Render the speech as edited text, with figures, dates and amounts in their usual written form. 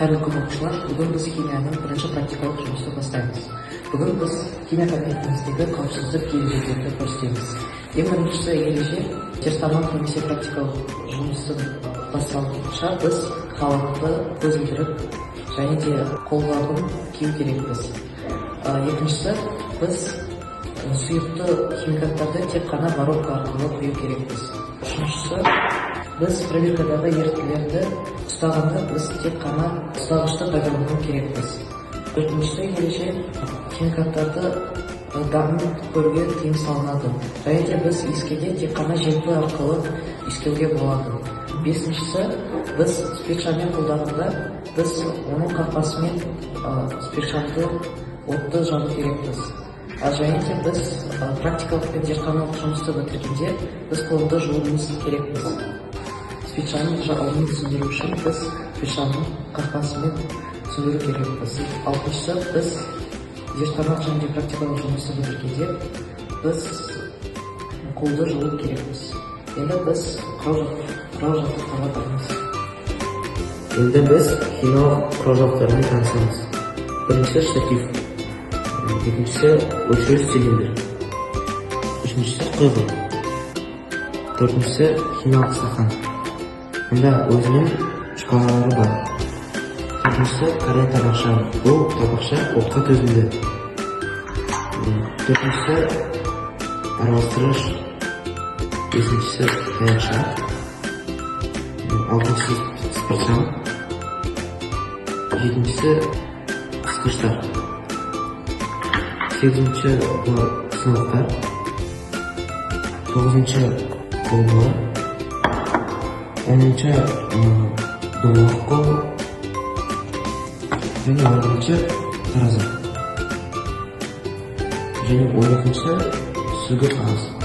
Қайырлы күн оқушылар, бүгін біз химияның бірінші практикалық жұмысты бастаймыз. Бүгін біз химия кабинетіміздегі қауіпсіздік ережелерді көрсетеміз. Ең біріншісі ереже, зертханалық немесе практикалық жұмыстың басталғанша біз халатты, көзілдірік және де қолғабын кию керекпіз. Екіншісі, біз сұйықты химикаттарды тек қана воронка арқылы құю керекпіз. Үшіншісі, біз проверкадағы ерітінділерді ұстағанда біз тек қана ұстағышты пайдалану керекпіз. Төртіншісі ереже, химикаттарды дамып көруге тыйым салынады. Және де біз искеде тек қана желпі арқылы искеуге болады. Бесіншісі, біз спиртшаммен қолданғанда біз оның қақпасымен спиртшамды отты жағу керекпіз. Және де біз практикалық пен зертханалық жұмысты бітіргенде біз қолды жууымыз керекпіз. Спиртшамның жалынын сөндіру үшін біз спиртшамның қақпасымен сөндіру керекпіз. Алтыншысы, біз зертханалық және де практикалық жұмысты бітіргенде біз қолды жуу керекпіз. Енді біз құрал-жабдықтарға барамыз. Енді біз химиялық құрал-жабдықтармен танысамыз. Біріншісі штатив, екіншісі өлшеуіш цилиндр, үшіншісі құйғы, төртіншісі химиялық стақан. Мұнда өзінің шкалалары бар. Төртіншісі кария табақша. Бұл табақша отқа төзімді. Төртіншісі араластырғыш, бесіншісі таяқша, алтыншысы спиртшам, жетіншісі қысқыштар, сегізінші сынықтар, тоғызыншы қолғылар, оныншы домалақ қолы және 12-ші таразы және 12-ші сүлгі қағаз.